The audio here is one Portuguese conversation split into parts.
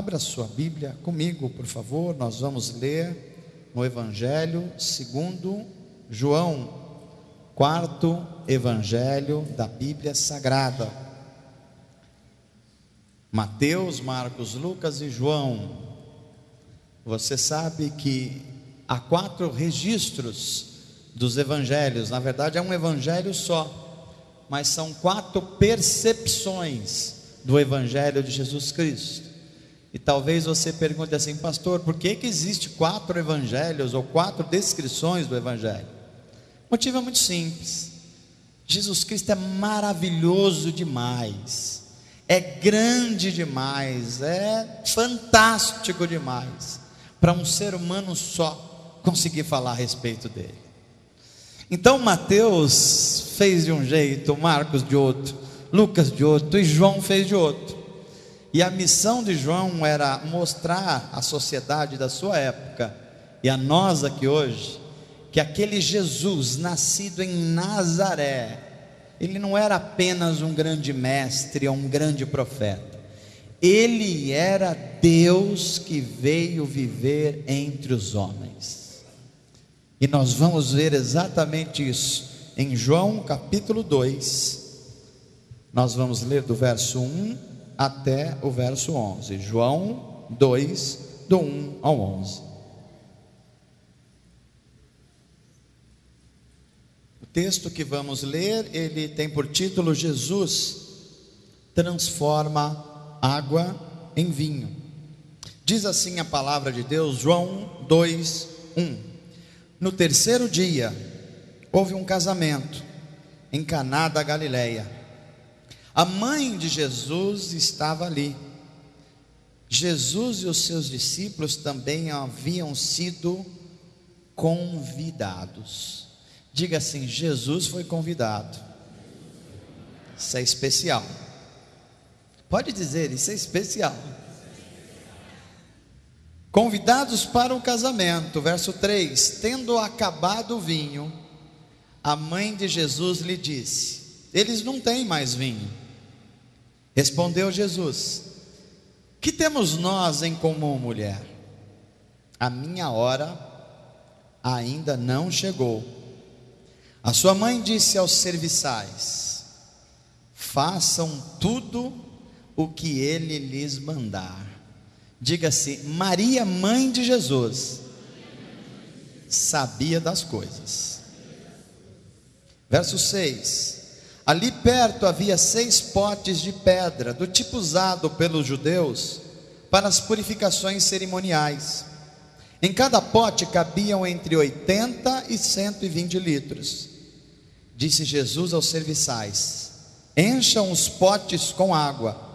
Abra sua Bíblia comigo, por favor. Nós vamos ler no Evangelho segundo João, quarto Evangelho da Bíblia Sagrada. Mateus, Marcos, Lucas e João. Você sabe que há 4 registros dos evangelhos. Na verdade é um evangelho só, mas são 4 percepções do evangelho de Jesus Cristo. E talvez você pergunte assim: pastor, por que existe 4 evangelhos ou 4 descrições do evangelho? O motivo é muito simples. Jesus Cristo é maravilhoso demais, é grande demais, é fantástico demais para um ser humano só conseguir falar a respeito dele. Então Mateus fez de um jeito, Marcos de outro, Lucas de outro e João fez de outro. E a missão de João era mostrar à sociedade da sua época e a nós aqui hoje, que aquele Jesus nascido em Nazaré, ele não era apenas um grande mestre ou um grande profeta. Ele era Deus que veio viver entre os homens. E nós vamos ver exatamente isso em João capítulo 2. Nós vamos ler do verso 1 até o verso 11. João 2, do 1 ao 11. O texto que vamos ler, ele tem por título: Jesus transforma água em vinho. Diz assim a palavra de Deus, João 2, 1. No terceiro dia, houve um casamento em Caná da Galileia. A mãe de Jesus estava ali. Jesus e os seus discípulos também haviam sido convidados. Diga assim: Jesus foi convidado. Isso é especial. Pode dizer, isso é especial. Convidados para o casamento. Verso 3: tendo acabado o vinho, a mãe de Jesus lhe disse: eles não têm mais vinho. Respondeu Jesus: que temos nós em comum, mulher? A minha hora ainda não chegou. A sua mãe disse aos serviçais: façam tudo o que ele lhes mandar. Diga-se, Maria, mãe de Jesus, sabia das coisas. Verso 6: ali perto havia 6 potes de pedra, do tipo usado pelos judeus para as purificações cerimoniais. Em cada pote cabiam entre 80 e 120 litros. Disse Jesus aos serviçais: encham os potes com água.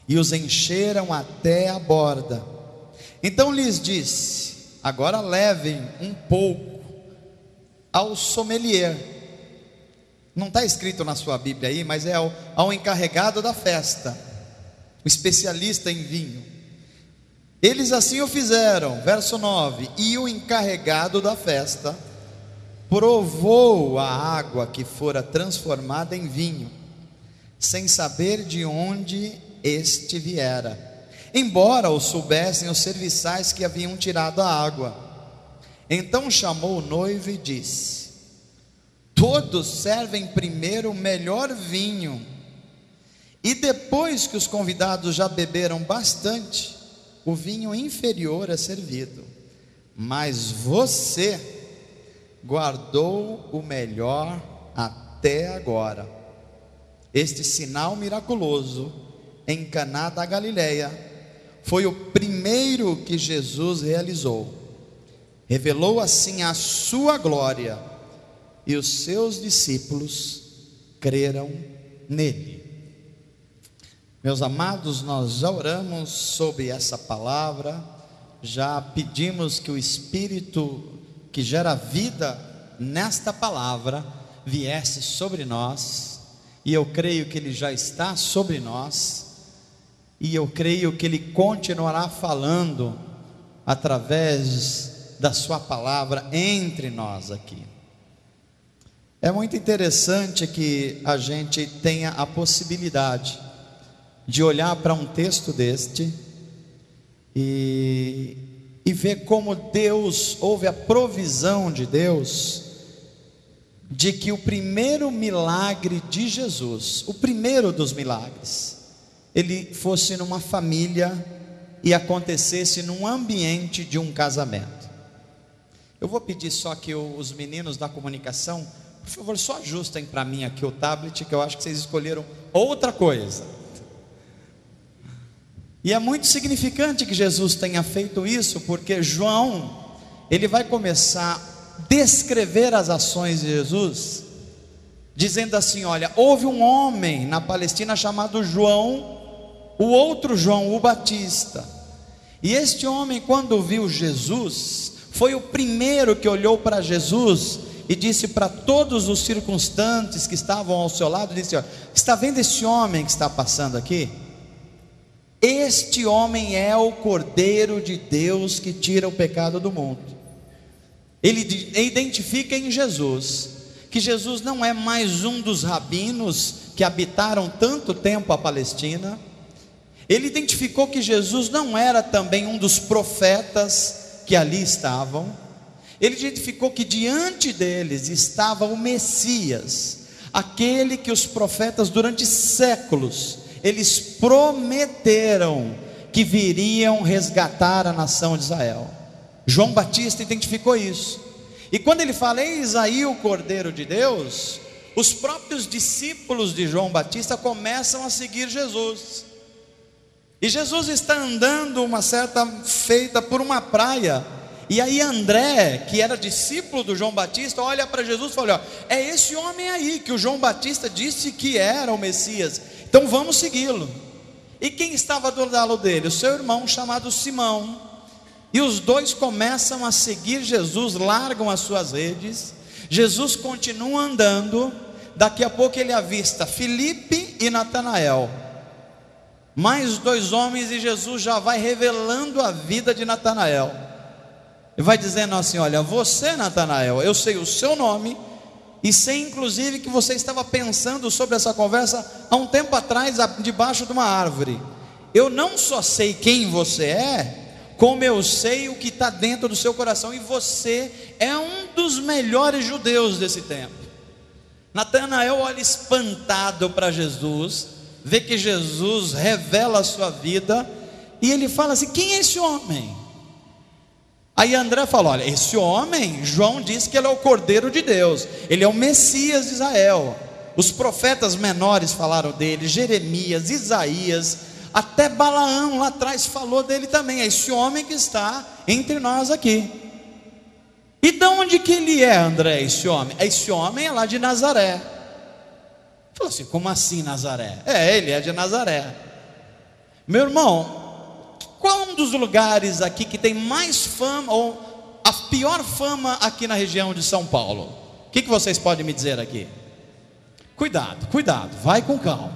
E os encheram até a borda. Então lhes disse: agora levem um pouco ao sommelier. Não está escrito na sua Bíblia aí, mas é ao encarregado da festa, o especialista em vinho. Eles assim o fizeram. Verso 9: e o encarregado da festa provou a água que fora transformada em vinho, sem saber de onde este viera, embora o soubessem os serviçais que haviam tirado a água. Então chamou o noivo e disse: todos servem primeiro o melhor vinho, e depois que os convidados já beberam bastante, o vinho inferior é servido. Mas você guardou o melhor até agora. Este sinal miraculoso em Caná da Galileia foi o primeiro que Jesus realizou. Revelou assim a sua glória, e os seus discípulos creram nele. Meus amados, nós já oramos sobre essa palavra, já pedimos que o Espírito que gera vida nesta palavra viesse sobre nós, e eu creio que ele já está sobre nós, e eu creio que ele continuará falando através da sua palavra entre nós aqui. É muito interessante que a gente tenha a possibilidade de olhar para um texto deste e ver como Deus, houve a provisão de Deus, de que o primeiro milagre de Jesus, o primeiro dos milagres, ele fosse numa família e acontecesse num ambiente de um casamento. Eu vou pedir só que os meninos da comunicação, por favor, só ajustem para mim aqui o tablet, que eu acho que vocês escolheram outra coisa. E é muito significante que Jesus tenha feito isso, porque João, ele vai começar a descrever as ações de Jesus, dizendo assim: olha, houve um homem na Palestina chamado João, o outro João, o Batista. E este homem, quando viu Jesus, foi o primeiro que olhou para Jesus e disse para todos os circunstantes que estavam ao seu lado, disse: olha, está vendo esse homem que está passando aqui? Este homem é o Cordeiro de Deus que tira o pecado do mundo. Ele identifica em Jesus, que Jesus não é mais um dos rabinos que habitaram tanto tempo a Palestina. Ele identificou que Jesus não era também um dos profetas que ali estavam. Ele identificou que diante deles estava o Messias, aquele que os profetas durante séculos eles prometeram que viriam resgatar a nação de Israel. João Batista identificou isso. E quando ele fala: eis aí o Cordeiro de Deus, os próprios discípulos de João Batista começam a seguir Jesus. E Jesus está andando uma certa feita por uma praia, e aí André, que era discípulo do João Batista, olha para Jesus e fala: ó, é esse homem aí que o João Batista disse que era o Messias, então vamos segui-lo. E quem estava do lado dele? O seu irmão chamado Simão. E os dois começam a seguir Jesus, largam as suas redes. Jesus continua andando. Daqui a pouco ele avista Filipe e Natanael, mais dois homens, e Jesus já vai revelando a vida de Natanael. E vai dizendo assim: olha, você, Natanael, eu sei o seu nome, e sei inclusive que você estava pensando sobre essa conversa há um tempo atrás, debaixo de uma árvore. Eu não só sei quem você é, como eu sei o que está dentro do seu coração, e você é um dos melhores judeus desse tempo. Natanael olha espantado para Jesus, vê que Jesus revela a sua vida, e ele fala assim: quem é esse homem? Aí André fala: olha, esse homem, João diz que ele é o Cordeiro de Deus, ele é o Messias de Israel. Os profetas menores falaram dele, Jeremias, Isaías, até Balaão lá atrás falou dele também. É esse homem que está entre nós aqui. E de onde que ele é, André, esse homem? Esse homem é lá de Nazaré. Falou assim: como assim Nazaré? Ele é de Nazaré. Meu irmão, qual é um dos lugares aqui que tem mais fama, ou a pior fama aqui na região de São Paulo? O que vocês podem me dizer aqui? Cuidado, vai com calma.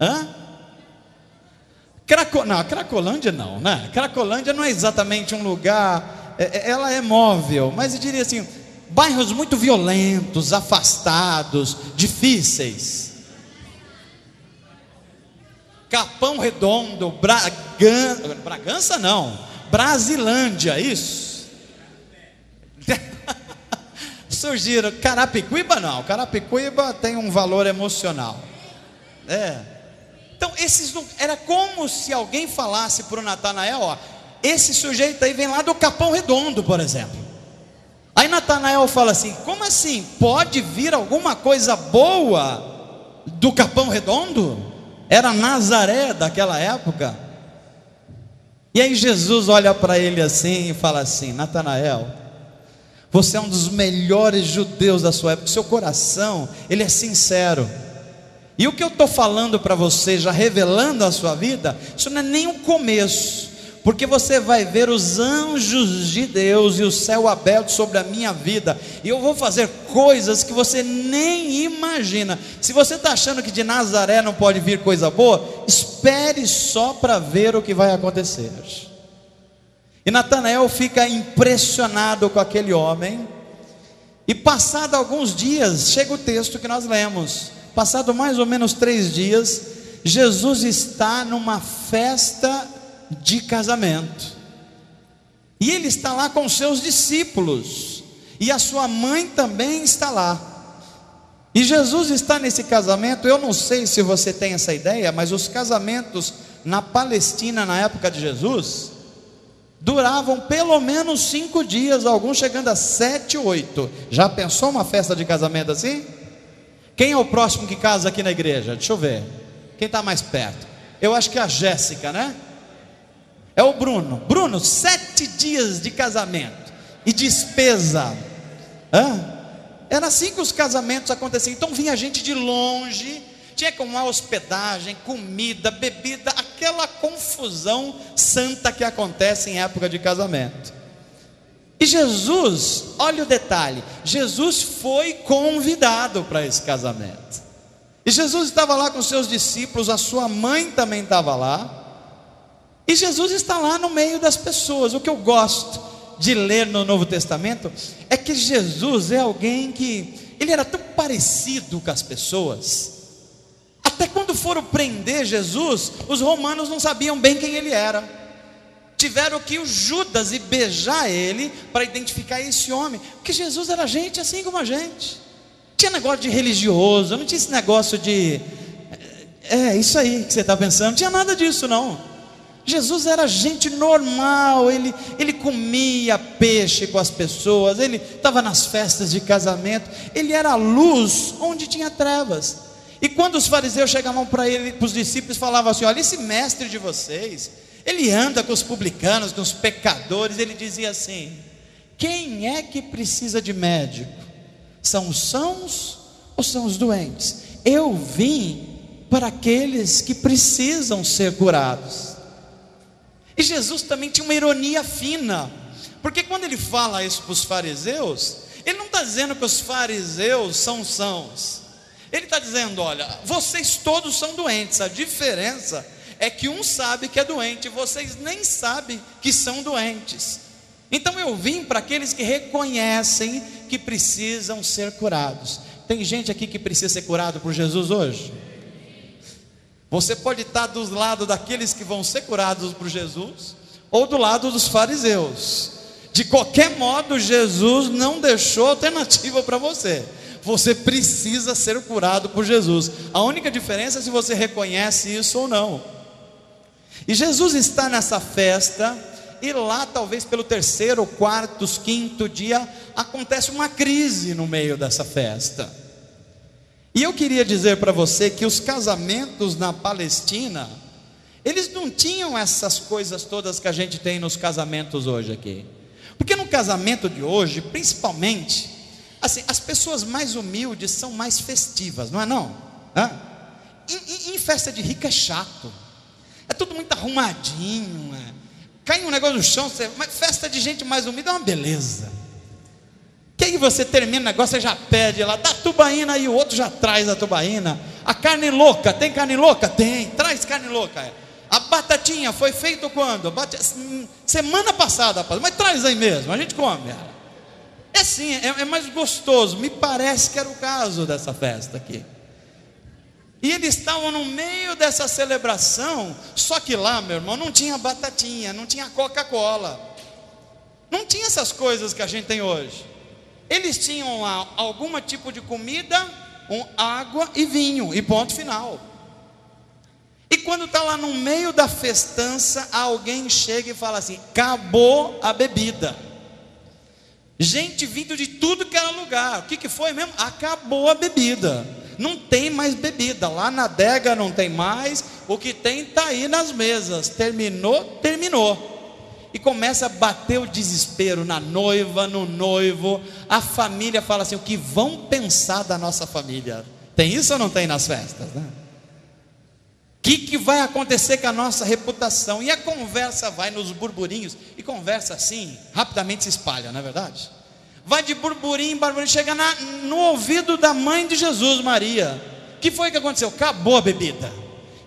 Não, Cracolândia não, né? Cracolândia não é exatamente um lugar, ela é móvel, mas eu diria assim, bairros muito violentos, afastados, difíceis. Capão Redondo, Bragança não, Brasilândia, isso. Surgiram. Carapicuíba não, Carapicuíba tem um valor emocional. Então era como se alguém falasse para o Natanael: ó, esse sujeito aí vem lá do Capão Redondo, por exemplo. Aí Natanael fala assim: como assim? Pode vir alguma coisa boa do Capão Redondo? Era Nazaré daquela época. E aí Jesus olha para ele assim e fala assim: Natanael, você é um dos melhores judeus da sua época, seu coração, ele é sincero. E o que eu estou falando para você, já revelando a sua vida, isso não é nem o começo, porque você vai ver os anjos de Deus e o céu aberto sobre a minha vida, e eu vou fazer coisas que você nem imagina. Se você está achando que de Nazaré não pode vir coisa boa, espere só para ver o que vai acontecer. E Natanael fica impressionado com aquele homem, e passado alguns dias, chega o texto que nós lemos. Passado mais ou menos 3 dias, Jesus está numa festa de casamento. E ele está lá com seus discípulos, e a sua mãe também está lá. E Jesus está nesse casamento. Eu não sei se você tem essa ideia, mas os casamentos na Palestina na época de Jesus duravam pelo menos 5 dias, alguns chegando a 7, 8. Já pensou uma festa de casamento assim? Quem é o próximo que casa aqui na igreja? Deixa eu ver. Quem está mais perto? Eu acho que é a Jéssica, né? É o Bruno. Bruno, 7 dias de casamento e despesa. Era assim que os casamentos aconteciam. Então vinha gente de longe, tinha que arrumar hospedagem, comida, bebida, aquela confusão santa que acontece em época de casamento. E Jesus, olha o detalhe, Jesus foi convidado para esse casamento. E Jesus estava lá com seus discípulos, a sua mãe também estava lá. E Jesus está lá no meio das pessoas. O que eu gosto de ler no Novo Testamento é que Jesus é alguém que ele era tão parecido com as pessoas. Até quando foram prender Jesus, os romanos não sabiam bem quem ele era. Tiveram que o Judas ir beijar ele para identificar esse homem, porque Jesus era gente assim como a gente. Tinha negócio de religioso, não tinha esse negócio de isso aí que você está pensando, não tinha nada disso não. Jesus era gente normal, ele comia peixe com as pessoas, ele estava nas festas de casamento, ele era a luz onde tinha trevas. E quando os fariseus chegavam para ele, para os discípulos, falavam assim: olha, esse mestre de vocês, ele anda com os publicanos, com os pecadores. Ele dizia assim: quem é que precisa de médico? São os sãos ou são os doentes? Eu vim para aqueles que precisam ser curados. E Jesus também tinha uma ironia fina, porque quando ele fala isso para os fariseus, ele não está dizendo que os fariseus são sãos. Ele está dizendo: olha, vocês todos são doentes, a diferença é que um sabe que é doente, e vocês nem sabem que são doentes. Então eu vim para aqueles que reconhecem que precisam ser curados. Tem gente aqui que precisa ser curado por Jesus hoje? Você pode estar do lado daqueles que vão ser curados por Jesus, ou do lado dos fariseus. De qualquer modo, Jesus não deixou alternativa para você. Você precisa ser curado por Jesus. A única diferença é se você reconhece isso ou não. E Jesus está nessa festa, e lá talvez pelo 3º, 4º, 5º dia, acontece uma crise no meio dessa festa. E eu queria dizer para você que os casamentos na Palestina, eles não tinham essas coisas todas que a gente tem nos casamentos hoje aqui. Porque no casamento de hoje, principalmente, assim, as pessoas mais humildes são mais festivas, não é não? Em festa de rico é chato, é tudo muito arrumadinho, cai um negócio no chão, mas festa de gente mais humilde é uma beleza. Que aí você termina o negócio, você já pede lá, dá tubaína, aí o outro já traz a tubaína. A carne louca, tem carne louca? Tem, traz carne louca. A batatinha foi feito quando? Semana passada, rapaz, mas traz aí mesmo, a gente come. É assim, é mais gostoso. Me parece que era o caso dessa festa aqui. E eles estavam no meio dessa celebração, só que lá, meu irmão, não tinha batatinha, não tinha Coca-Cola, não tinha essas coisas que a gente tem hoje. Eles tinham lá algum tipo de comida, água e vinho, e ponto final. E quando está lá no meio da festança, alguém chega e fala assim: acabou a bebida. Gente vindo de tudo que era lugar. O que foi mesmo? Acabou a bebida. Não tem mais bebida. Lá na adega não tem mais. O que tem está aí nas mesas. Terminou, terminou. E começa a bater o desespero na noiva, no noivo. A família fala assim: o que vão pensar da nossa família? Tem isso ou não tem nas festas, né? O que vai acontecer com a nossa reputação? E a conversa vai nos burburinhos. E conversa assim, rapidamente se espalha, não é verdade? Vai de burburinho em burburinho, chega no ouvido da mãe de Jesus, Maria. O que foi que aconteceu? Acabou a bebida.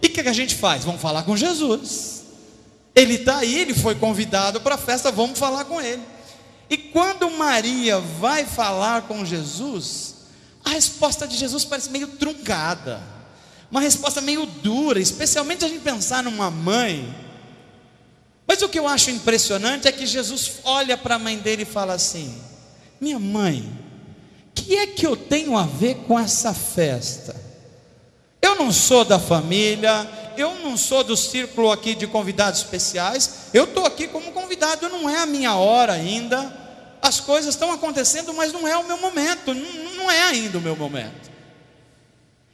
E o que a gente faz? Vamos falar com Jesus. Ele está aí, ele foi convidado para a festa, vamos falar com ele. E quando Maria vai falar com Jesus, a resposta de Jesus parece meio truncada, uma resposta meio dura, especialmente a gente pensar numa mãe Mas o que eu acho impressionante é que Jesus olha para a mãe dele e fala assim: minha mãe, o que é que eu tenho a ver com essa festa? Eu não sou da família, eu não sou do círculo aqui de convidados especiais, eu estou aqui como convidado, não é a minha hora ainda, as coisas estão acontecendo, mas não é o meu momento, não é ainda o meu momento.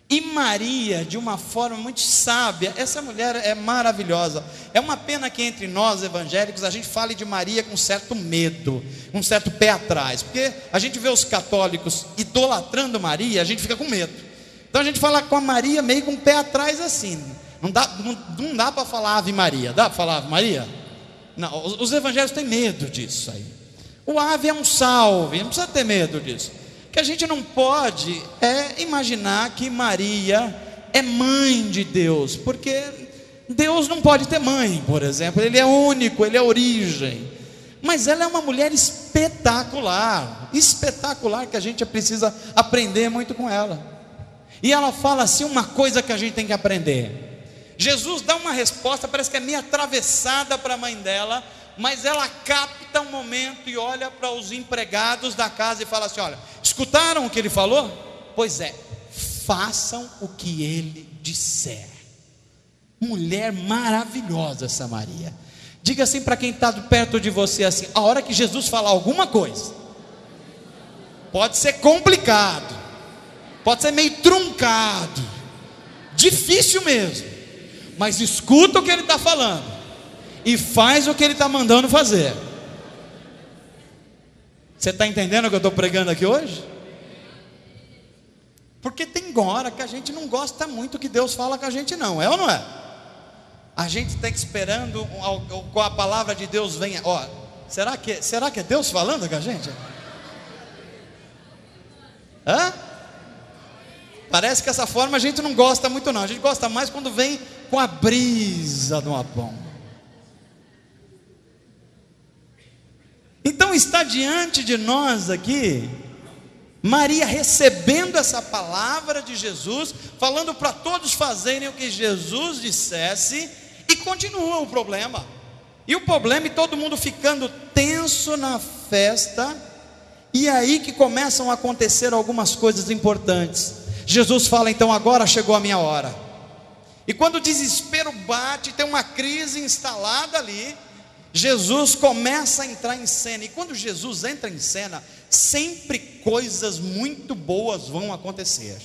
E Maria, de uma forma muito sábia, essa mulher é maravilhosa. É uma pena que entre nós evangélicos a gente fale de Maria com certo medo, com certo pé atrás, porque a gente vê os católicos idolatrando Maria, a gente fica com medo. Então a gente fala com a Maria meio com o pé atrás assim. Não dá para falar Ave Maria. Dá para falar Ave Maria? Não, os evangélicos têm medo disso aí. O ave é um salve, não precisa ter medo disso. Que a gente não pode imaginar que Maria é mãe de Deus, porque Deus não pode ter mãe, por exemplo. Ele é único, ele é origem. Mas ela é uma mulher espetacular, espetacular, que a gente precisa aprender muito com ela. E ela fala assim uma coisa que a gente tem que aprender. Jesus dá uma resposta, parece que é meio atravessada para a mãe dela, mas ela capta um momento e olha para os empregados da casa e fala assim: olha, escutaram o que ele falou? Pois é, façam o que ele disser. Mulher maravilhosa essa Maria. Diga assim para quem está perto de você assim: a hora que Jesus falar alguma coisa, pode ser complicado, pode ser meio truncado, difícil mesmo, mas escuta o que ele está falando e faz o que ele está mandando fazer. Você está entendendo o que eu estou pregando aqui hoje? Porque tem hora que a gente não gosta muito que Deus fala com a gente, não é ou não é? A gente está esperando com a palavra de Deus venha. Ó, será que é Deus falando com a gente? Hã? Parece que essa forma a gente não gosta muito não. A gente gosta mais quando vem com a brisa de uma pomba. Então está diante de nós aqui Maria recebendo essa palavra de Jesus, falando para todos fazerem o que Jesus dissesse, e continua o problema. E o problema é todo mundo ficando tenso na festa, e aí que começam a acontecer algumas coisas importantes. Jesus fala então: agora chegou a minha hora. E quando o desespero bate, tem uma crise instalada ali, Jesus começa a entrar em cena. E quando Jesus entra em cena, sempre coisas muito boas vão acontecer.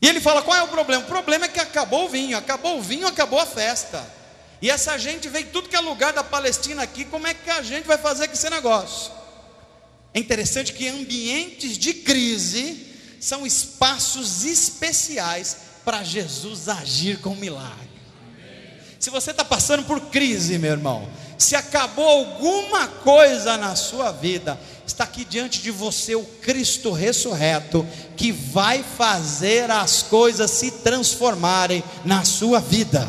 E ele fala: qual é o problema? O problema é que acabou o vinho, acabou a festa. E essa gente veio tudo que é lugar da Palestina aqui, como é que a gente vai fazer com esse negócio? É interessante que ambientes de crise são espaços especiais para Jesus agir com milagre. Se você está passando por crise, meu irmão, se acabou alguma coisa na sua vida, está aqui diante de você o Cristo ressurreto, que vai fazer as coisas se transformarem na sua vida.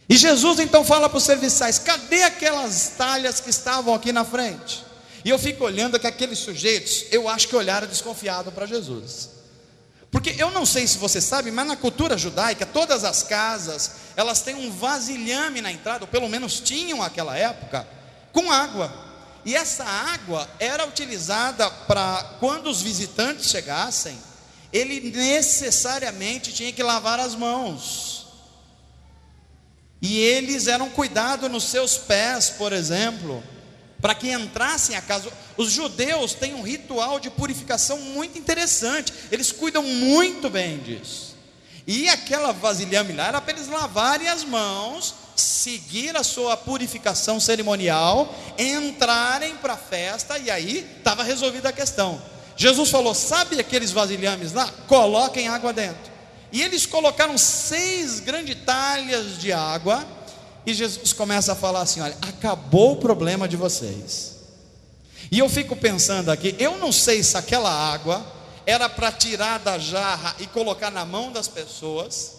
E Jesus então fala para os serviçais: cadê aquelas talhas que estavam aqui na frente? E eu fico olhando que aqueles sujeitos, eu acho que olharam desconfiado para Jesus. Porque eu não sei se você sabe, mas na cultura judaica, todas as casas, elas têm um vasilhame na entrada, ou pelo menos tinham naquela época, com água. E essa água era utilizada para, quando os visitantes chegassem, ele necessariamente tinha que lavar as mãos. E eles eram cuidados nos seus pés, por exemplo, para que entrassem a casa. Os judeus têm um ritual de purificação muito interessante, eles cuidam muito bem disso. E aquela vasilhame lá era para eles lavarem as mãos, seguir a sua purificação cerimonial, entrarem para a festa, e aí estava resolvida a questão. Jesus falou: sabe aqueles vasilhames lá? Coloquem água dentro. E eles colocaram 6 grandes talhas de água. E Jesus começa a falar assim: olha, acabou o problema de vocês. E eu fico pensando aqui, eu não sei se aquela água era para tirar da jarra e colocar na mão das pessoas,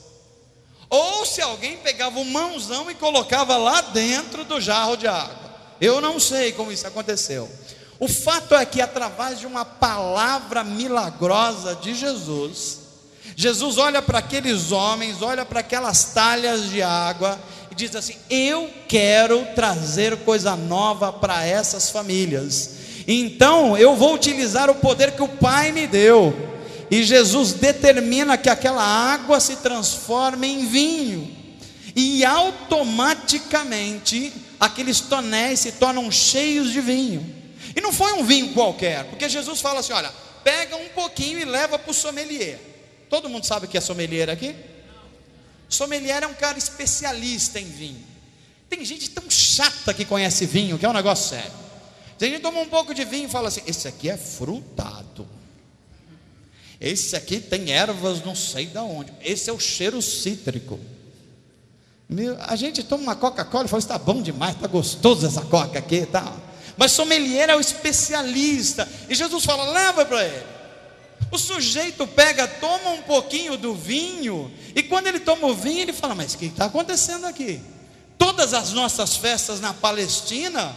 ou se alguém pegava um mãozão e colocava lá dentro do jarro de água. Eu não sei como isso aconteceu. O fato é que através de uma palavra milagrosa de Jesus, Jesus olha para aqueles homens, olha para aquelas talhas de água e diz assim: eu quero trazer coisa nova para essas famílias, então eu vou utilizar o poder que o Pai me deu. E Jesus determina que aquela água se transforme em vinho, e automaticamente aqueles tonéis se tornam cheios de vinho. E não foi um vinho qualquer, porque Jesus fala assim: olha, pega um pouquinho e leva para o sommelier. Todo mundo sabe o que é sommelier aqui? Sommelier é um cara especialista em vinho. Tem gente tão chata que conhece vinho, que é um negócio sério. Tem gente que toma um pouco de vinho e fala assim: esse aqui é frutado, esse aqui tem ervas não sei de onde, esse é o cheiro cítrico. A gente toma uma Coca-Cola e fala: está bom demais, está gostoso essa Coca aqui e tal. Mas sommelier é o especialista, e Jesus fala: leva para ele. O sujeito pega, toma um pouquinho do vinho, e quando ele toma o vinho, ele fala: mas o que está acontecendo aqui? Todas as nossas festas na Palestina,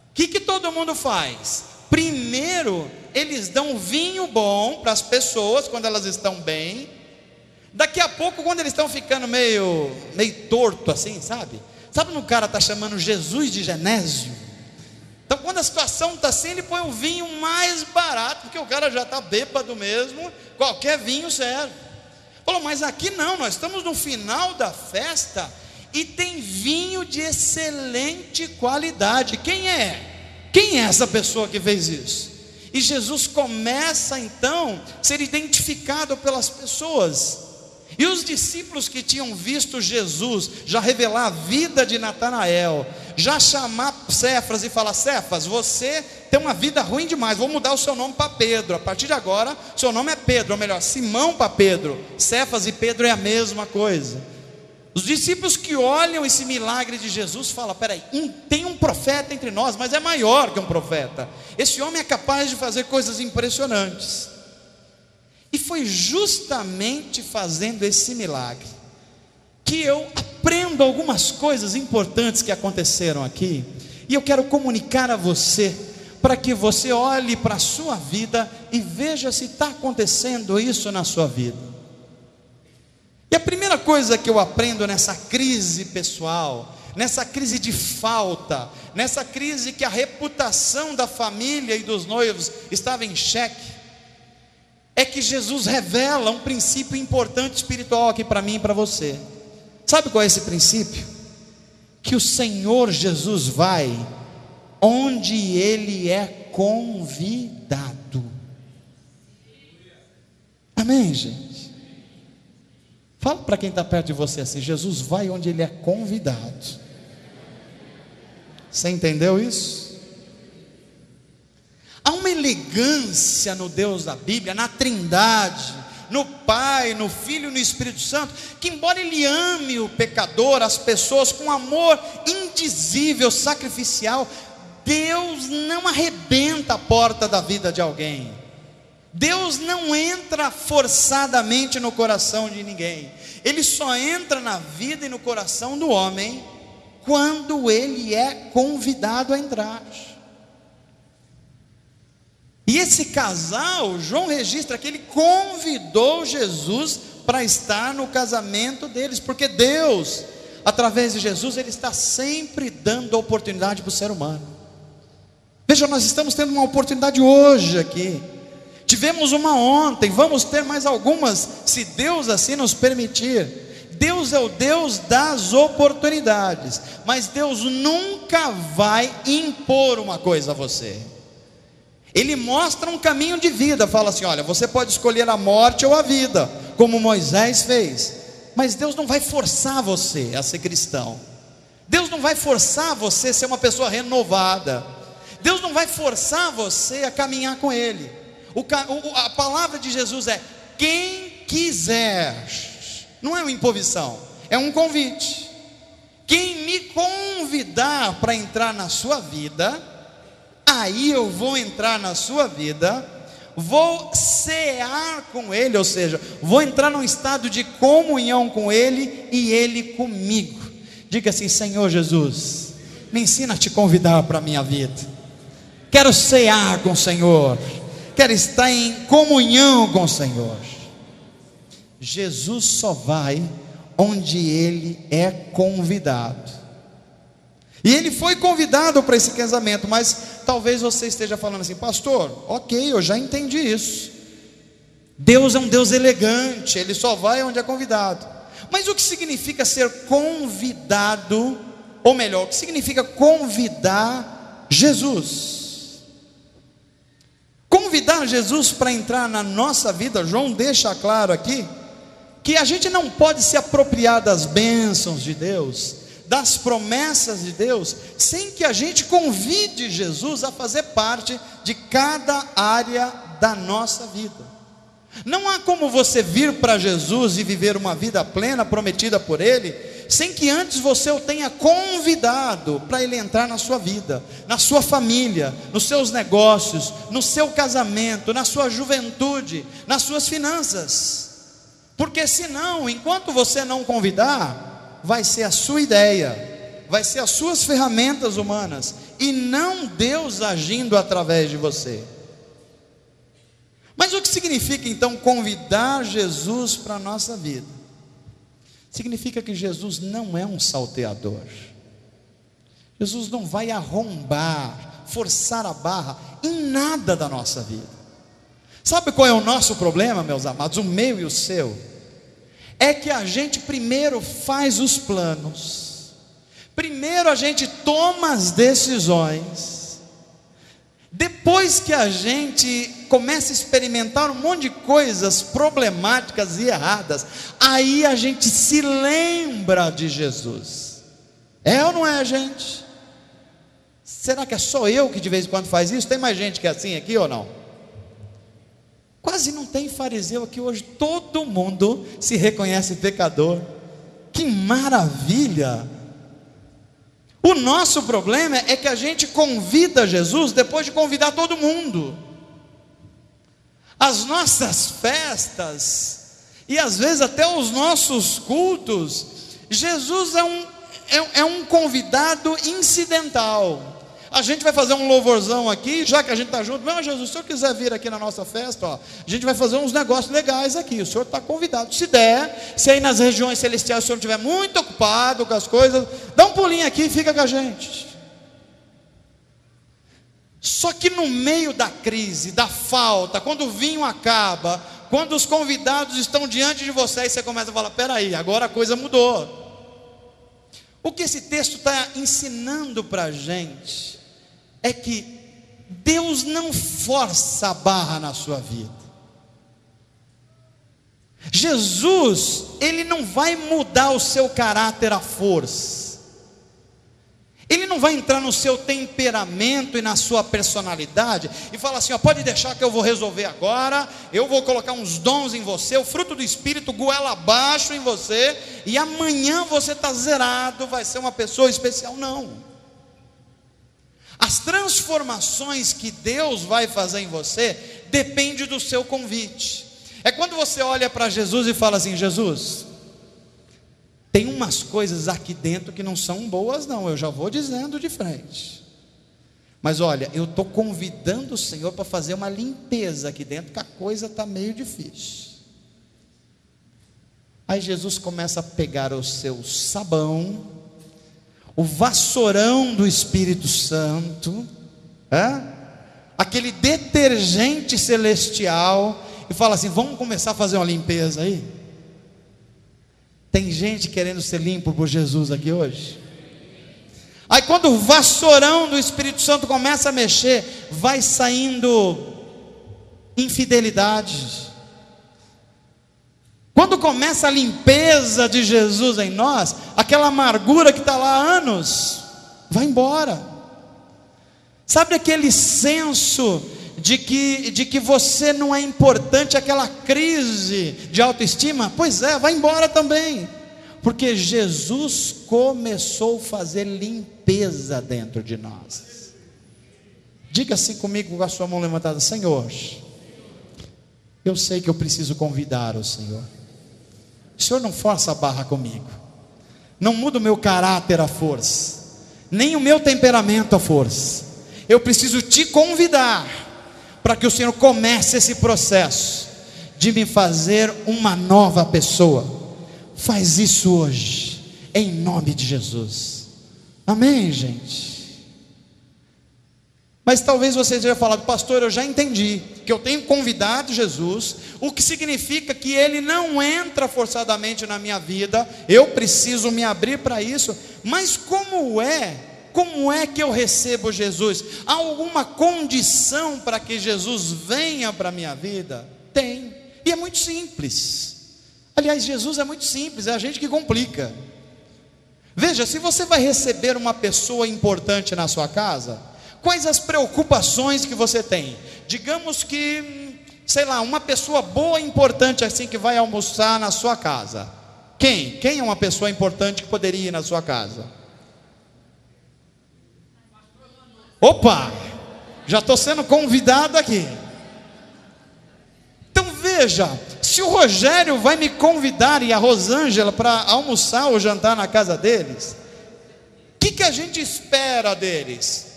o que todo mundo faz? Primeiro, eles dão vinho bom para as pessoas quando elas estão bem. Daqui a pouco, quando eles estão ficando meio torto assim, sabe quando o cara está chamando Jesus de Genésio? Então, quando a situação está assim, ele põe o vinho mais barato, porque o cara já está bêbado mesmo, qualquer vinho serve. Falou: mas aqui não, nós estamos no final da festa e tem vinho de excelente qualidade. Quem é essa pessoa que fez isso? E Jesus começa então a ser identificado pelas pessoas. E os discípulos que tinham visto Jesus já revelar a vida de Natanael, já chamar Cefas e falar: Cefas, você tem uma vida ruim demais, vou mudar o seu nome para Pedro. A partir de agora, seu nome é Pedro, ou melhor, Simão para Pedro. Cefas e Pedro é a mesma coisa. Os discípulos que olham esse milagre de Jesus falam: peraí, tem um profeta entre nós, mas é maior que um profeta. Esse homem é capaz de fazer coisas impressionantes. E foi justamente fazendo esse milagre que eu aprendo algumas coisas importantes que aconteceram aqui, e eu quero comunicar a você, para que você olhe para a sua vida e veja se está acontecendo isso na sua vida. E a primeira coisa que eu aprendo nessa crise pessoal, nessa crise de falta, nessa crise que a reputação da família e dos noivos estava em xeque, é que Jesus revela um princípio importante espiritual aqui para mim e para você. Sabe qual é esse princípio? Que o Senhor Jesus vai onde Ele é convidado. Amém, gente? Fala para quem está perto de você assim: Jesus vai onde Ele é convidado. Você entendeu isso? Há uma elegância no Deus da Bíblia, na Trindade, no Pai, no Filho e no Espírito Santo, que embora Ele ame o pecador, as pessoas, com amor indizível, sacrificial, Deus não arrebenta a porta da vida de alguém. Deus não entra forçadamente no coração de ninguém. Ele só entra na vida e no coração do homem quando ele é convidado a entrar. E esse casal, João registra que ele convidou Jesus para estar no casamento deles, porque Deus, através de Jesus, Ele está sempre dando oportunidade para o ser humano. Veja, nós estamos tendo uma oportunidade hoje aqui, tivemos uma ontem, vamos ter mais algumas, se Deus assim nos permitir. Deus é o Deus das oportunidades, mas Deus nunca vai impor uma coisa a você. Ele mostra um caminho de vida, fala assim: olha, você pode escolher a morte ou a vida, como Moisés fez, mas Deus não vai forçar você a ser cristão. Deus não vai forçar você a ser uma pessoa renovada. Deus não vai forçar você a caminhar com Ele. A palavra de Jesus é: quem quiser. Não é uma imposição, é um convite. Quem me convidar para entrar na sua vida, aí eu vou entrar na sua vida, vou cear com Ele, ou seja, vou entrar num estado de comunhão com Ele e Ele comigo. Diga assim: Senhor Jesus, me ensina a te convidar para a minha vida. Quero cear com o Senhor, quero estar em comunhão com o Senhor. Jesus só vai onde ele é convidado. E ele foi convidado para esse casamento, mas talvez você esteja falando assim: pastor, ok, eu já entendi isso. Deus é um Deus elegante, ele só vai onde é convidado. Mas o que significa ser convidado, ou melhor, o que significa convidar Jesus? Convidar Jesus para entrar na nossa vida, João deixa claro aqui, que a gente não pode se apropriar das bênçãos de Deus, das promessas de Deus, sem que a gente convide Jesus a fazer parte de cada área da nossa vida. Não há como você vir para Jesus e viver uma vida plena, prometida por Ele, sem que antes você o tenha convidado para Ele entrar na sua vida, na sua família, nos seus negócios, no seu casamento, na sua juventude, nas suas finanças. Porque senão, enquanto você não convidar, vai ser a sua ideia, vai ser as suas ferramentas humanas, e não Deus agindo através de você. Mas o que significa então convidar Jesus para a nossa vida? Significa que Jesus não é um salteador. Jesus não vai arrombar, forçar a barra em nada da nossa vida. Sabe qual é o nosso problema, meus amados? O meu e o seu. É que a gente primeiro faz os planos, primeiro a gente toma as decisões, depois que a gente começa a experimentar um monte de coisas problemáticas e erradas, aí a gente se lembra de Jesus. É ou não é, gente? Será que é só eu que de vez em quando faz isso? Tem mais gente que é assim aqui ou não? Quase não tem fariseu aqui hoje, todo mundo se reconhece pecador. Que maravilha! O nosso problema é que a gente convida Jesus depois de convidar todo mundo. As nossas festas, e às vezes até os nossos cultos, Jesus é um convidado incidental. A gente vai fazer um louvorzão aqui, já que a gente está junto. Não, Jesus, se o senhor quiser vir aqui na nossa festa, ó, a gente vai fazer uns negócios legais aqui, o senhor está convidado. Se der, se aí nas regiões celestiais o senhor estiver muito ocupado com as coisas, dá um pulinho aqui e fica com a gente. Só que no meio da crise, da falta, quando o vinho acaba, quando os convidados estão diante de você, aí você começa a falar: peraí, agora a coisa mudou. O que esse texto está ensinando para a gente é que Deus não força a barra na sua vida. Jesus, Ele não vai mudar o seu caráter à força. Ele não vai entrar no seu temperamento e na sua personalidade e falar assim: ó, pode deixar que eu vou resolver agora, eu vou colocar uns dons em você, o fruto do Espírito goela abaixo em você, e amanhã você está zerado, vai ser uma pessoa especial. Não. As transformações que Deus vai fazer em você depende do seu convite. É quando você olha para Jesus e fala assim: Jesus, tem umas coisas aqui dentro que não são boas não, eu já vou dizendo de frente. Mas olha, eu estou convidando o Senhor para fazer uma limpeza aqui dentro, que a coisa está meio difícil. Aí Jesus começa a pegar o seu sabão, o vassourão do Espírito Santo, aquele detergente celestial, e fala assim: vamos começar a fazer uma limpeza aí. Tem gente querendo ser limpo por Jesus aqui hoje? Aí quando o vassourão do Espírito Santo começa a mexer, vai saindo infidelidade. Quando começa a limpeza de Jesus em nós, aquela amargura que está lá há anos, vai embora. Sabe aquele senso de que você não é importante, aquela crise de autoestima? Pois é, vai embora também. Porque Jesus começou a fazer limpeza dentro de nós. Diga assim comigo com a sua mão levantada: Senhor, eu sei que eu preciso convidar o Senhor. O Senhor não força a barra comigo, não muda o meu caráter à força, nem o meu temperamento à força. Eu preciso te convidar para que o Senhor comece esse processo de me fazer uma nova pessoa. Faz isso hoje, em nome de Jesus. Amém, gente? Mas talvez você tenha falado: pastor, eu já entendi que eu tenho convidado Jesus, o que significa que Ele não entra forçadamente na minha vida, eu preciso me abrir para isso. Mas como é que eu recebo Jesus? Há alguma condição para que Jesus venha para a minha vida? Tem, e é muito simples. Aliás, Jesus é muito simples, é a gente que complica. Veja, se você vai receber uma pessoa importante na sua casa, quais as preocupações que você tem? Digamos que, sei lá, uma pessoa boa e importante assim que vai almoçar na sua casa. Quem é uma pessoa importante que poderia ir na sua casa? Opa, já estou sendo convidado aqui. Então veja, se o Rogério vai me convidar e a Rosângela para almoçar ou jantar na casa deles, o que a gente espera deles?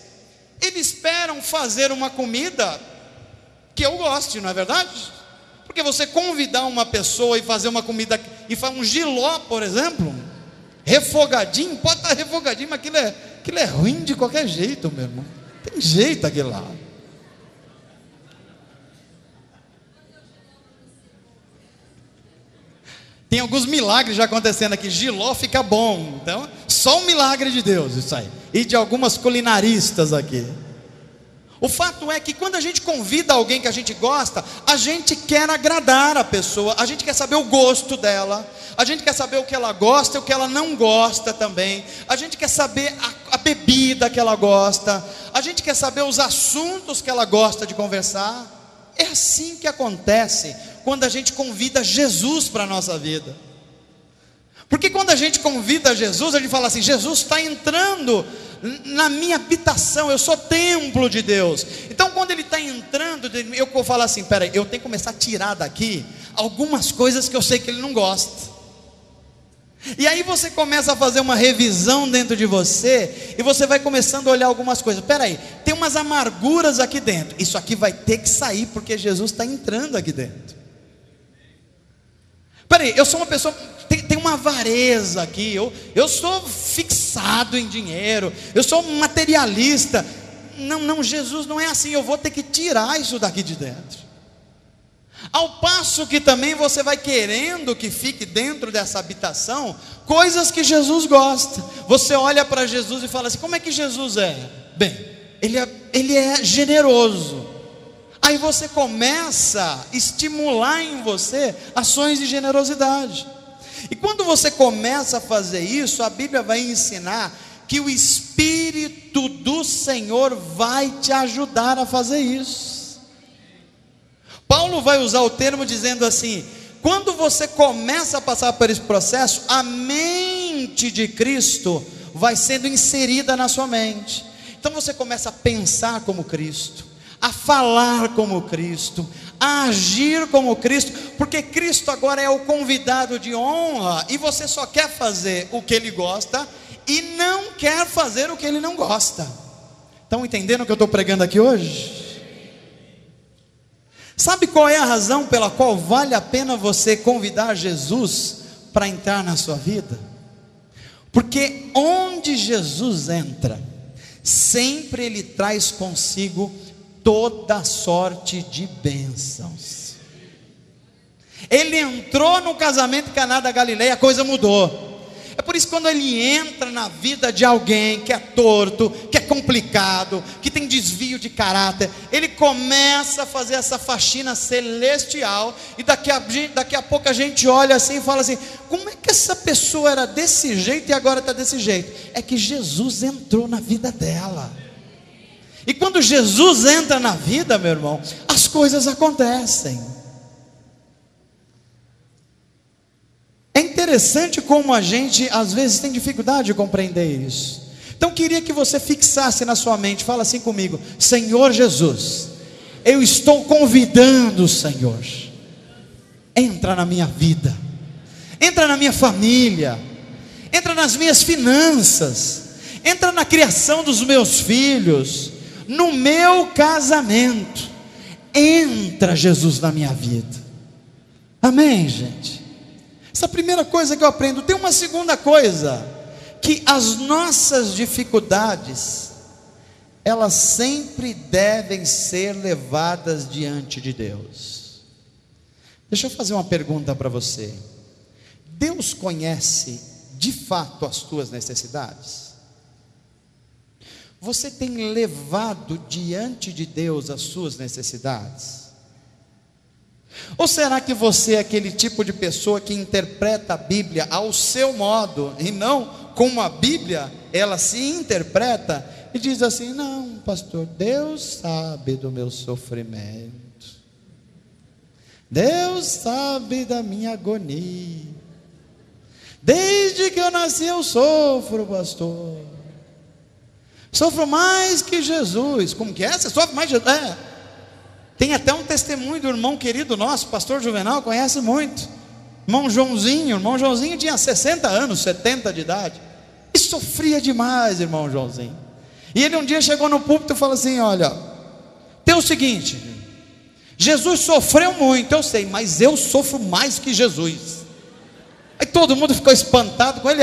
Eles esperam fazer uma comida que eu goste, não é verdade? Porque você convidar uma pessoa e fazer uma comida, e fazer um jiló, por exemplo, refogadinho, pode estar refogadinho, mas aquilo é ruim de qualquer jeito, meu irmão. Tem jeito aquilo lá. Tem alguns milagres já acontecendo aqui. Jiló fica bom. Então, só um milagre de Deus isso aí. E de algumas culinaristas aqui. O fato é que quando a gente convida alguém que a gente gosta, a gente quer agradar a pessoa, a gente quer saber o gosto dela, a gente quer saber o que ela gosta e o que ela não gosta também, a gente quer saber a bebida que ela gosta, a gente quer saber os assuntos que ela gosta de conversar. É assim que acontece quando a gente convida Jesus para a nossa vida. Porque quando a gente convida Jesus, a gente fala assim: Jesus está entrando na minha habitação, eu sou templo de Deus. Então quando Ele está entrando, eu falo assim: peraí, eu tenho que começar a tirar daqui algumas coisas que eu sei que Ele não gosta. E aí você começa a fazer uma revisão dentro de você, e você vai começando a olhar algumas coisas. Peraí, tem umas amarguras aqui dentro, isso aqui vai ter que sair, porque Jesus está entrando aqui dentro. Peraí, eu sou uma pessoa, tem uma avareza aqui, eu sou fixado em dinheiro, eu sou materialista. Não, Jesus não é assim, eu vou ter que tirar isso daqui de dentro. Ao passo que também você vai querendo que fique dentro dessa habitação coisas que Jesus gosta. Você olha para Jesus e fala assim: como é que Jesus é? Bem, ele é generoso. Aí você começa a estimular em você ações de generosidade. E quando você começa a fazer isso, a Bíblia vai ensinar que o Espírito do Senhor vai te ajudar a fazer isso. Paulo vai usar o termo dizendo assim: quando você começa a passar por esse processo, a mente de Cristo vai sendo inserida na sua mente. Então você começa a pensar como Cristo, a falar como Cristo, a agir como Cristo, porque Cristo agora é o convidado de honra, e você só quer fazer o que Ele gosta e não quer fazer o que Ele não gosta. Estão entendendo o que eu estou pregando aqui hoje? Sabe qual é a razão pela qual vale a pena você convidar Jesus para entrar na sua vida? Porque onde Jesus entra, sempre Ele traz consigo toda sorte de bênçãos. Ele entrou no casamento em Caná da Galileia, a coisa mudou. É por isso que quando Ele entra na vida de alguém que é torto, que é complicado, que tem desvio de caráter, Ele começa a fazer essa faxina celestial, e daqui a pouco a gente olha assim e fala assim: como é que essa pessoa era desse jeito e agora está desse jeito? É que Jesus entrou na vida dela. E quando Jesus entra na vida, meu irmão, as coisas acontecem. É interessante como a gente às vezes tem dificuldade de compreender isso. Então queria que você fixasse na sua mente, fala assim comigo: Senhor Jesus, eu estou convidando o Senhor, entra na minha vida, entra na minha família, entra nas minhas finanças, entra na criação dos meus filhos, no meu casamento. Entra, Jesus, na minha vida. Amém, gente? Essa é a primeira coisa que eu aprendo. Tem uma segunda coisa, que as nossas dificuldades, elas sempre devem ser levadas diante de Deus. Deixa eu fazer uma pergunta para você. Deus conhece de fato as tuas necessidades? Você tem levado diante de Deus as suas necessidades? Ou será que você é aquele tipo de pessoa que interpreta a Bíblia ao seu modo, e não como a Bíblia, ela se interpreta, e diz assim: não, pastor, Deus sabe do meu sofrimento, Deus sabe da minha agonia, desde que eu nasci eu sofro, pastor, sofro mais que Jesus. Como que é? Você sofre mais que Jesus? Tem até um testemunho do irmão querido nosso, pastor Juvenal, conhece muito, irmão Joãozinho tinha 60 anos, 70 de idade, e sofria demais, irmão Joãozinho. E ele um dia chegou no púlpito e falou assim: olha, tem o seguinte, Jesus sofreu muito, eu sei, mas eu sofro mais que Jesus. Aí todo mundo ficou espantado com ele.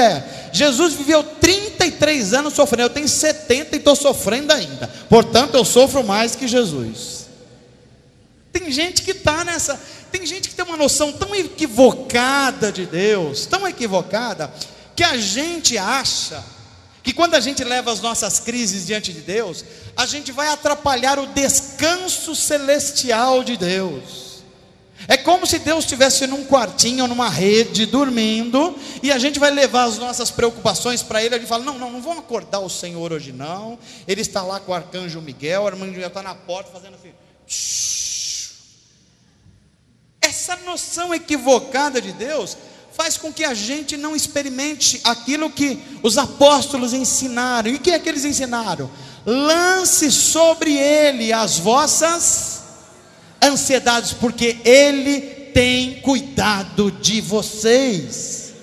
Jesus viveu 33 anos sofrendo, eu tenho 70 e estou sofrendo ainda, portanto eu sofro mais que Jesus. Tem gente que está nessa, tem gente que tem uma noção tão equivocada de Deus, tão equivocada, que a gente acha que quando a gente leva as nossas crises diante de Deus, a gente vai atrapalhar o descanso celestial de Deus. É como se Deus estivesse num quartinho, numa rede, dormindo, e a gente vai levar as nossas preocupações para Ele. A gente fala: não vamos acordar o Senhor hoje não, Ele está lá com o arcanjo Miguel, o arcanjo Miguel está na porta fazendo assim, shhh. Essa noção equivocada de Deus faz com que a gente não experimente aquilo que os apóstolos ensinaram. E o que é que eles ensinaram? Lance sobre Ele as vossas ansiedades, porque Ele tem cuidado de vocês.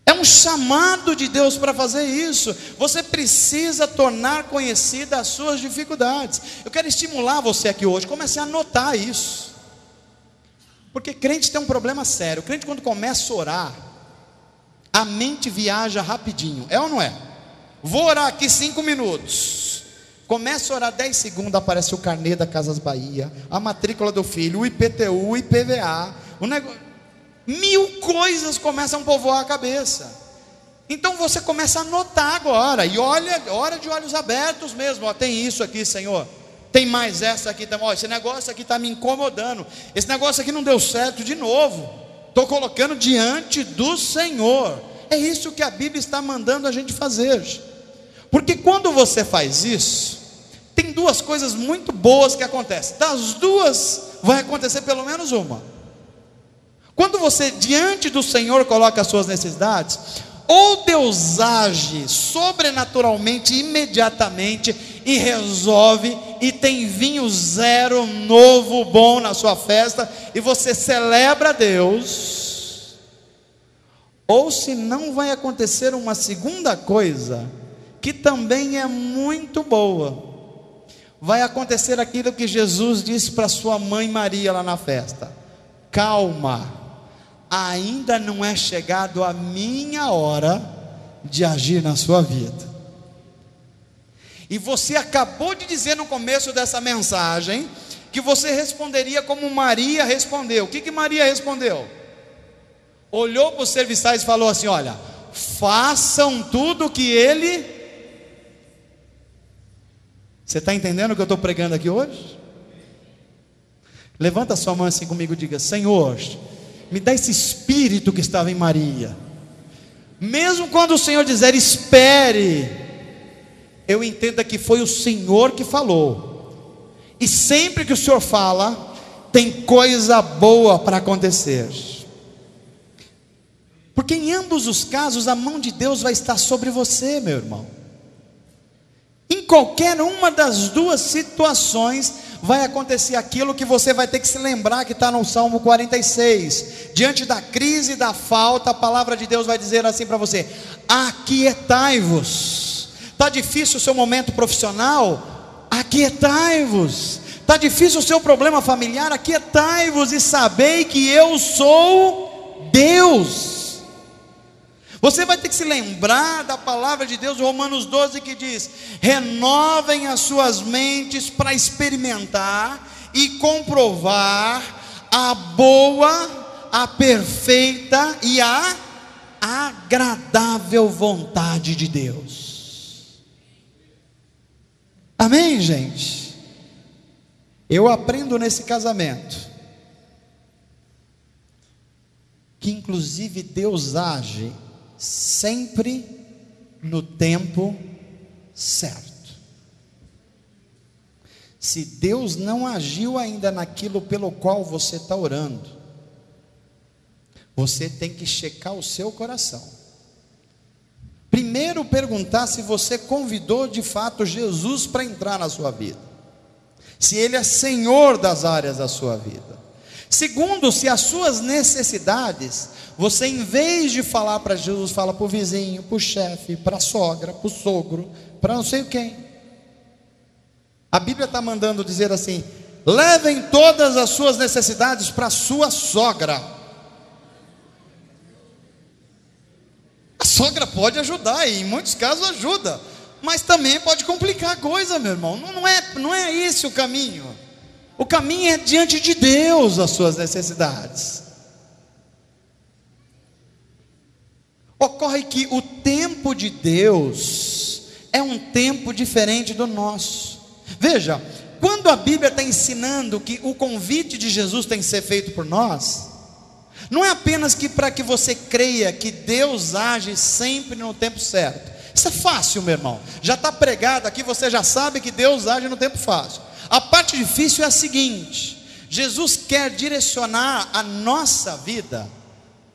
É um chamado de Deus para fazer isso. Você precisa tornar conhecida as suas dificuldades. Eu quero estimular você aqui hoje, comece a anotar isso. Porque crente tem um problema sério. O crente, quando começa a orar, a mente viaja rapidinho. É ou não é? Vou orar aqui 5 minutos. Começa a orar 10 segundos, aparece o carnê da Casas Bahia, a matrícula do filho, o IPTU, o IPVA, o negócio, 1000 coisas começam a povoar a cabeça. Então você começa a anotar agora, e ora de olhos abertos mesmo. Tem isso aqui, Senhor, tem mais essa aqui também. Esse negócio aqui está me incomodando, esse negócio aqui não deu certo de novo, estou colocando diante do Senhor. É isso que a Bíblia está mandando a gente fazer. Porque quando você faz isso, tem 2 coisas muito boas que acontecem. Das 2 vai acontecer pelo menos uma. Quando você diante do Senhor coloca as suas necessidades, ou Deus age sobrenaturalmente, imediatamente, e resolve, e tem vinho zero, novo, bom na sua festa, e você celebra Deus. Ou se não, vai acontecer uma segunda coisa, que também é muito boa. Vai acontecer aquilo que Jesus disse para sua mãe Maria lá na festa: calma, ainda não é chegado a minha hora de agir na sua vida. E você acabou de dizer no começo dessa mensagem que você responderia como Maria respondeu. O que Maria respondeu? Olhou para os serviçais e falou assim: olha, façam tudo o que Ele... Você está entendendo o que eu estou pregando aqui hoje? Levanta sua mão assim comigo e diga: Senhor, me dá esse espírito que estava em Maria. Mesmo quando o Senhor dizer espere, eu entenda que foi o Senhor que falou. E sempre que o Senhor fala, tem coisa boa para acontecer. Porque em ambos os casos a mão de Deus vai estar sobre você, meu irmão. Em qualquer uma das 2 situações vai acontecer aquilo que você vai ter que se lembrar, que está no Salmo 46. Diante da crise e da falta, a palavra de Deus vai dizer assim para você: aquietai-vos. Está difícil o seu momento profissional? Aquietai-vos. Está difícil o seu problema familiar? Aquietai-vos e sabei que eu sou Deus. Você vai ter que se lembrar da palavra de Deus, Romanos 12, que diz: renovem as suas mentes para experimentar e comprovar a boa, a perfeita e a agradável vontade de Deus. Amém, gente? Eu aprendo nesse casamento que inclusive Deus age sempre no tempo certo. Se Deus não agiu ainda naquilo pelo qual você está orando, você tem que checar o seu coração. Primeiro, perguntar se você convidou de fato Jesus para entrar na sua vida, se Ele é Senhor das áreas da sua vida. Segundo, se as suas necessidades, você em vez de falar para Jesus, fala para o vizinho, para o chefe, para a sogra, para o sogro, para não sei quem. A Bíblia está mandando dizer assim: levem todas as suas necessidades para a sua sogra. A sogra pode ajudar, e em muitos casos ajuda, mas também pode complicar a coisa, meu irmão. Não é esse o caminho. O caminho é diante de Deus as suas necessidades. Ocorre que o tempo de Deus é um tempo diferente do nosso. Veja, quando a Bíblia está ensinando que o convite de Jesus tem que ser feito por nós, não é apenas que para que você creia que Deus age sempre no tempo certo. Isso é fácil, meu irmão. Já está pregado aqui, você já sabe que Deus age no tempo fácil. A parte difícil é a seguinte: Jesus quer direcionar a nossa vida,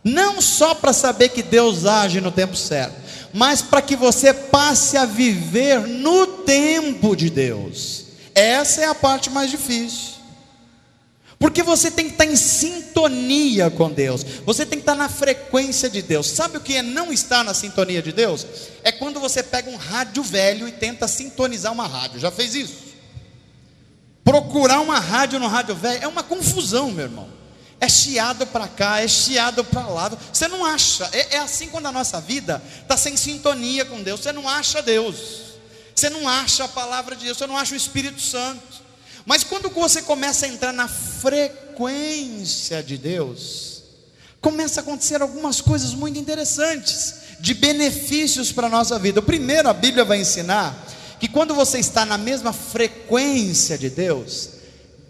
não só para saber que Deus age no tempo certo, mas para que você passe a viver no tempo de Deus. Essa é a parte mais difícil. Porque você tem que estar em sintonia com Deus, você tem que estar na frequência de Deus. Sabe o que é não estar na sintonia de Deus? É quando você pega um rádio velho e tenta sintonizar uma rádio. Já fez isso? Procurar uma rádio no rádio velho é uma confusão, meu irmão. É chiado para cá, é chiado para lá. Você não acha. É assim quando a nossa vida está sem sintonia com Deus. Você não acha Deus, você não acha a palavra de Deus, você não acha o Espírito Santo. Mas quando você começa a entrar na frequência de Deus, começa a acontecer algumas coisas muito interessantes, de benefícios para a nossa vida. Primeiro, a Bíblia vai ensinar que quando você está na mesma frequência de Deus,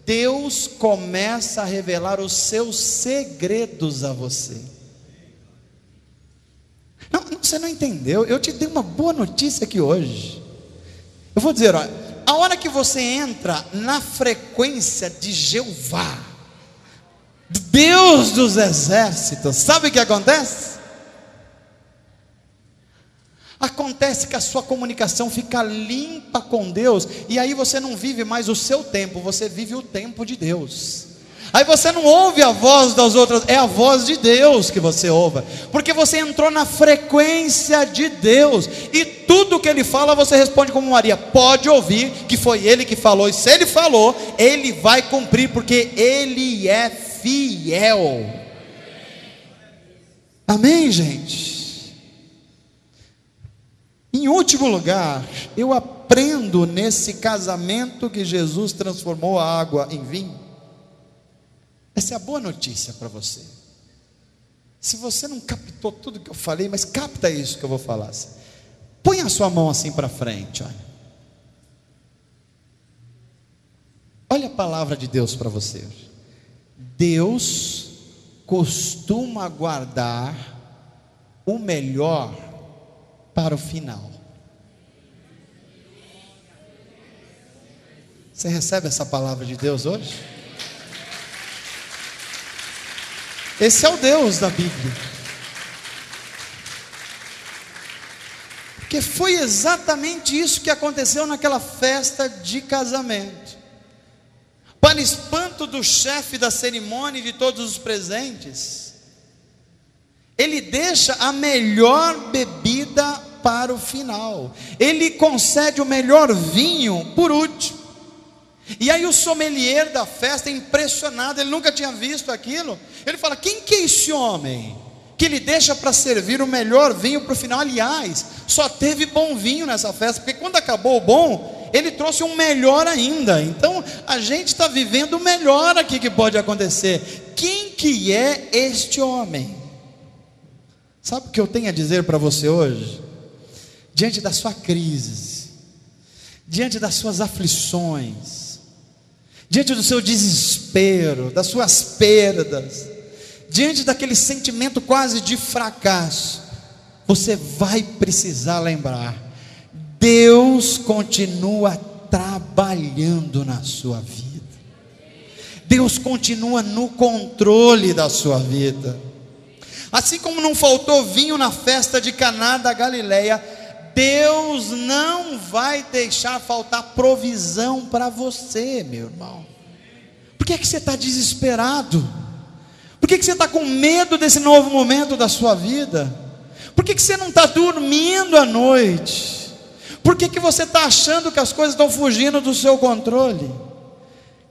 Deus começa a revelar os seus segredos a você. Não, você não entendeu? Eu te dei uma boa notícia aqui hoje. Eu vou dizer, olha, a hora que você entra na frequência de Jeová, Deus dos exércitos, sabe o que acontece? Acontece que a sua comunicação fica limpa com Deus, e aí você não vive mais o seu tempo, você vive o tempo de Deus. Aí você não ouve a voz das outras, é a voz de Deus que você ouve, porque você entrou na frequência de Deus, e tudo que Ele fala você responde como Maria: pode ouvir, que foi Ele que falou, e se Ele falou, Ele vai cumprir, porque Ele é fiel. Amém, gente? Em último lugar, eu aprendo nesse casamento que Jesus transformou a água em vinho. Essa é a boa notícia para você. Se você não captou tudo que eu falei, mas capta isso que eu vou falar. Põe a sua mão assim para frente, olha. Olha a palavra de Deus para você. Deus costuma guardar o melhor para o final. Você recebe essa palavra de Deus hoje? Esse é o Deus da Bíblia. Porque foi exatamente isso que aconteceu naquela festa de casamento. Para espanto do chefe da cerimônia e de todos os presentes, ele deixa a melhor bebida para o final. Ele concede o melhor vinho por último. E aí o sommelier da festa, impressionado, ele nunca tinha visto aquilo, ele fala: quem que é esse homem que ele deixa para servir o melhor vinho para o final? Aliás, só teve bom vinho nessa festa, porque quando acabou o bom, ele trouxe um melhor ainda. Então a gente está vivendo o melhor aqui que pode acontecer. Quem que é este homem? Sabe o que eu tenho a dizer para você hoje? Diante da sua crise, diante das suas aflições, diante do seu desespero, das suas perdas, diante daquele sentimento quase de fracasso, você vai precisar lembrar: Deus continua trabalhando na sua vida, Deus continua no controle da sua vida. Assim como não faltou vinho na festa de Caná da Galileia, Deus não vai deixar faltar provisão para você, meu irmão. Por que é que você está desesperado? Por que é que você está com medo desse novo momento da sua vida? Por que é que você não está dormindo à noite? Por que é que você está achando que as coisas estão fugindo do seu controle?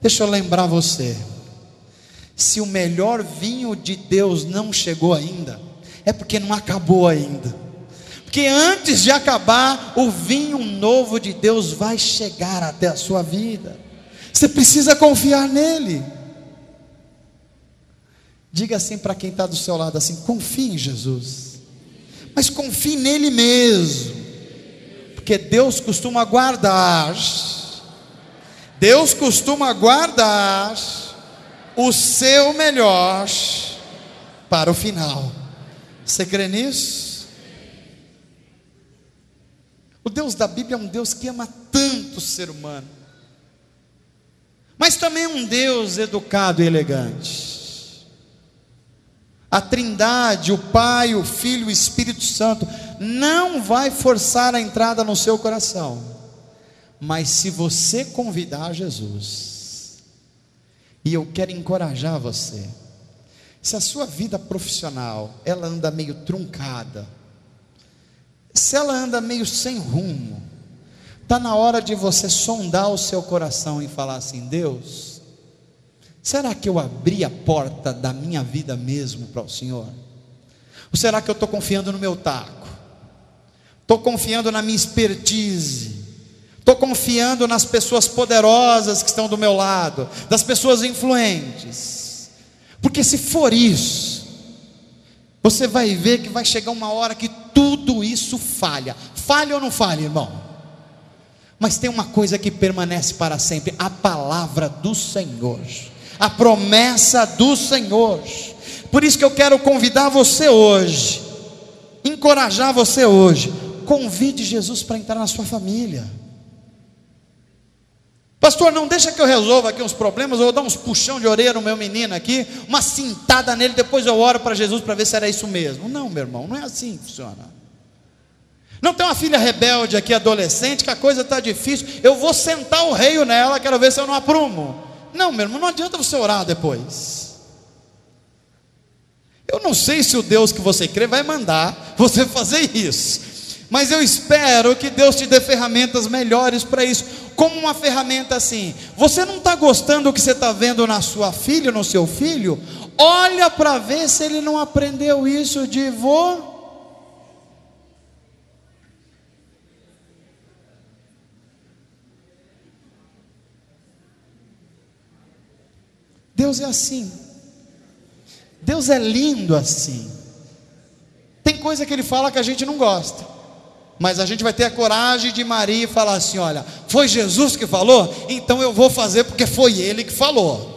Deixa eu lembrar você: se o melhor vinho de Deus não chegou ainda, é porque não acabou ainda. Porque antes de acabar, o vinho novo de Deus vai chegar até a sua vida. Você precisa confiar nele. Diga assim para quem está do seu lado assim: confie em Jesus, mas confie nele mesmo, porque Deus costuma guardar o seu melhor para o final. Você crê nisso? O Deus da Bíblia é um Deus que ama tanto o ser humano, mas também é um Deus educado e elegante. A Trindade, o Pai, o Filho e o Espírito Santo, não vai forçar a entrada no seu coração, mas se você convidar Jesus, e eu quero encorajar você, se a sua vida profissional, ela anda meio truncada, se ela anda meio sem rumo, está na hora de você sondar o seu coração e falar assim: Deus, será que eu abri a porta da minha vida mesmo para o Senhor? Ou será que eu estou confiando no meu taco? Estou confiando na minha expertise? Estou confiando nas pessoas poderosas que estão do meu lado, das pessoas influentes? Porque se for isso, você vai ver que vai chegar uma hora que tudo isso falha. Falha ou não falha, irmão? Mas tem uma coisa que permanece para sempre: a palavra do Senhor, a promessa do Senhor. Por isso que eu quero convidar você hoje, encorajar você hoje: convide Jesus para entrar na sua família. Pastor, não deixa que eu resolva aqui uns problemas, eu vou dar uns puxão de orelha no meu menino aqui, uma cintada nele, depois eu oro para Jesus para ver se era isso mesmo. Não, meu irmão, não é assim que funciona. Não tem uma filha rebelde aqui, adolescente, que a coisa está difícil, eu vou sentar o reio nela, quero ver se eu não aprumo. Não, meu irmão, não adianta você orar depois. Eu não sei se o Deus que você crê vai mandar você fazer isso, mas eu espero que Deus te dê ferramentas melhores para isso. Como uma ferramenta assim: você não está gostando do que você está vendo na sua filha, no seu filho? Olha para ver se ele não aprendeu isso de vô. Deus é assim, Deus é lindo assim. Tem coisa que Ele fala que a gente não gosta, mas a gente vai ter a coragem de Maria e falar assim: olha, foi Jesus que falou, então eu vou fazer porque foi Ele que falou.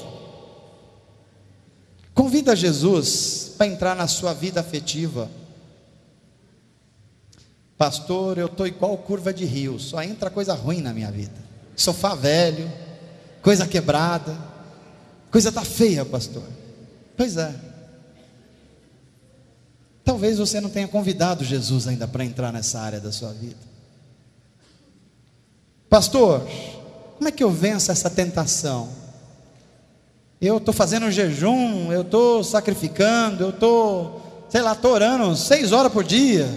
Convida Jesus para entrar na sua vida afetiva. Pastor, eu estou igual curva de rio, só entra coisa ruim na minha vida. Sofá velho, coisa quebrada, coisa está feia, pastor. Pois é. Talvez você não tenha convidado Jesus ainda para entrar nessa área da sua vida. Pastor, como é que eu venço essa tentação? Eu estou fazendo um jejum, eu estou sacrificando, eu estou, estou orando 6 horas por dia.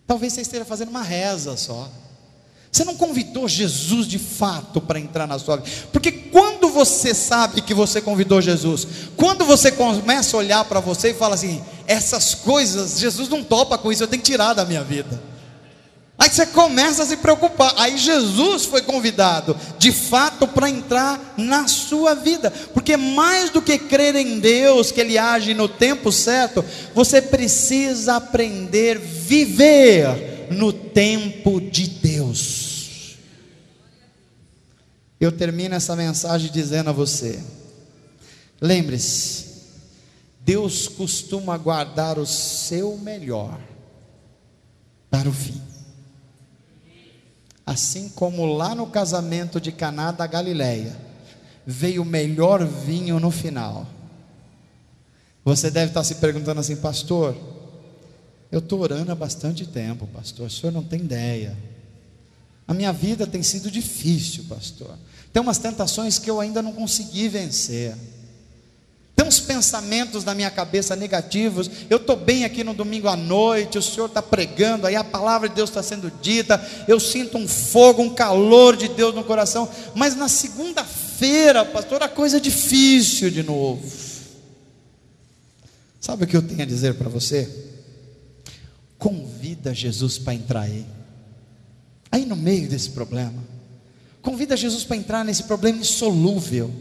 Talvez você esteja fazendo uma reza só. Você não convidou Jesus de fato para entrar na sua vida. Porque quando você sabe que você convidou Jesus, quando você começa a olhar para você e fala assim: essas coisas, Jesus não topa com isso, eu tenho que tirar da minha vida. Aí você começa a se preocupar. Aí Jesus foi convidado de fato para entrar na sua vida. Porque mais do que crer em Deus, que Ele age no tempo certo, você precisa aprender a viver no tempo de Deus. Eu termino essa mensagem dizendo a você: lembre-se, Deus costuma guardar o seu melhor para o fim. Assim como lá no casamento de Caná da Galileia veio o melhor vinho no final. Você deve estar se perguntando assim: pastor, eu estou orando há bastante tempo, pastor, o senhor não tem ideia. A minha vida tem sido difícil, pastor. Tem umas tentações que eu ainda não consegui vencer. Tem uns pensamentos na minha cabeça negativos. Eu estou bem aqui no domingo à noite, o senhor está pregando, aí a palavra de Deus está sendo dita, eu sinto um fogo, um calor de Deus no coração, mas na segunda-feira, pastor, a coisa é difícil de novo. Sabe o que eu tenho a dizer para você? Convida Jesus para entrar aí no meio desse problema. Convida Jesus para entrar nesse problema insolúvel.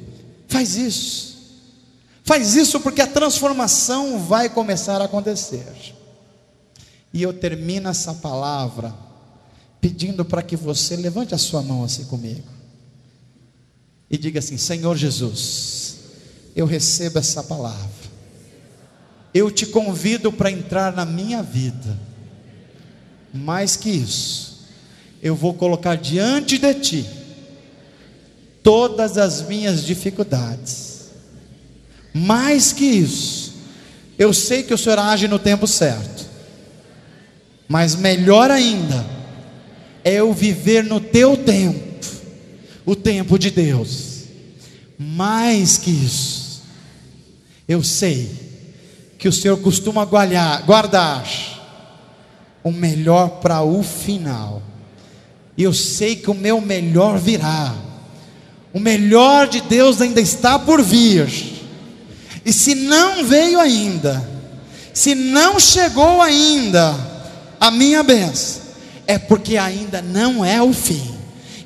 Faz isso porque a transformação vai começar a acontecer. E eu termino essa palavra pedindo para que você levante a sua mão assim comigo e diga assim: Senhor Jesus, eu recebo essa palavra, eu te convido para entrar na minha vida. Mais que isso, eu vou colocar diante de ti todas as minhas dificuldades. Mais que isso, eu sei que o Senhor age no tempo certo, mas melhor ainda é eu viver no teu tempo, o tempo de Deus. Mais que isso, eu sei que o Senhor costuma guardar o melhor para o final, e eu sei que o meu melhor virá. O melhor de Deus ainda está por vir. E se não veio ainda, se não chegou ainda a minha bênção, é porque ainda não é o fim.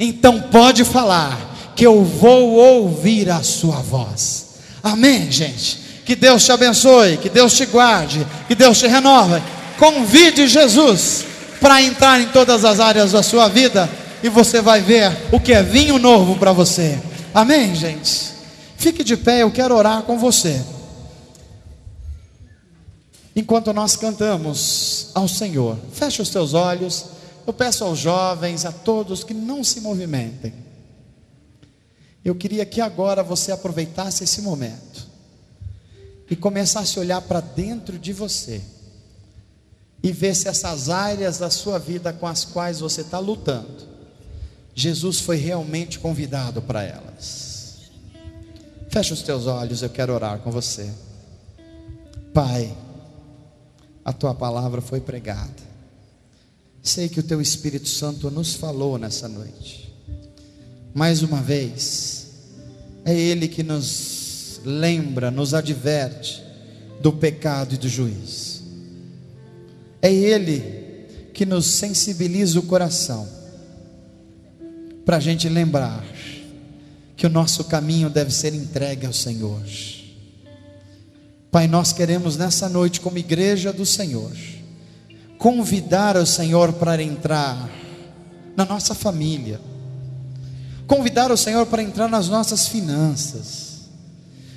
Então pode falar que eu vou ouvir a sua voz. Amém, gente? Que Deus te abençoe, que Deus te guarde, que Deus te renove. Convide Jesus para entrar em todas as áreas da sua vida, e você vai ver o que é vinho novo para você. Amém, gente? Fique de pé, eu quero orar com você. Enquanto nós cantamos ao Senhor, feche os teus olhos. Eu peço aos jovens, a todos, que não se movimentem. Eu queria que agora você aproveitasse esse momento e começasse a olhar para dentro de você e ver se essas áreas da sua vida com as quais você está lutando, Jesus foi realmente convidado para elas. Feche os teus olhos, eu quero orar com você. Pai, a tua palavra foi pregada. Sei que o teu Espírito Santo nos falou nessa noite. Mais uma vez, é Ele que nos lembra, nos adverte do pecado e do juízo. É Ele que nos sensibiliza o coração, para a gente lembrar que o nosso caminho deve ser entregue ao Senhor. Pai, nós queremos nessa noite, como igreja do Senhor, convidar o Senhor para entrar na nossa família, convidar o Senhor para entrar nas nossas finanças.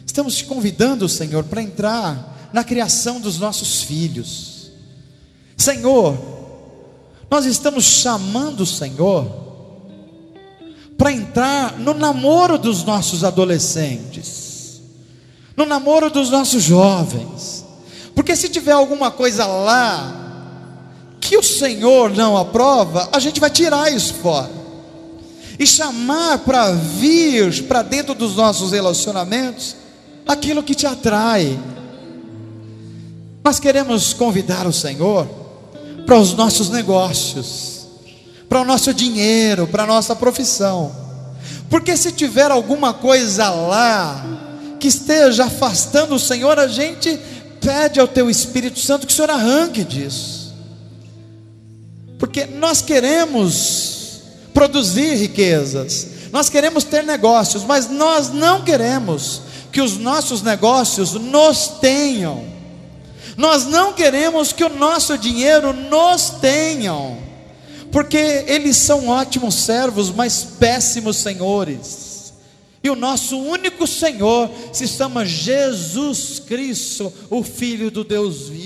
Estamos te convidando, Senhor, para entrar na criação dos nossos filhos. Senhor, nós estamos chamando o Senhor para entrar no namoro dos nossos adolescentes, no namoro dos nossos jovens, porque se tiver alguma coisa lá que o Senhor não aprova, a gente vai tirar isso fora e chamar para vir para dentro dos nossos relacionamentos aquilo que te atrai. Nós queremos convidar o Senhor para os nossos negócios, para o nosso dinheiro, para a nossa profissão. Porque se tiver alguma coisa lá que esteja afastando o Senhor, a gente pede ao Teu Espírito Santo que o Senhor arranque disso. Porque nós queremos produzir riquezas, nós queremos ter negócios, mas nós não queremos que os nossos negócios nos tenham. Nós não queremos que o nosso dinheiro nos tenham, porque eles são ótimos servos, mas péssimos senhores. E o nosso único Senhor se chama Jesus Cristo, o Filho do Deus vivo.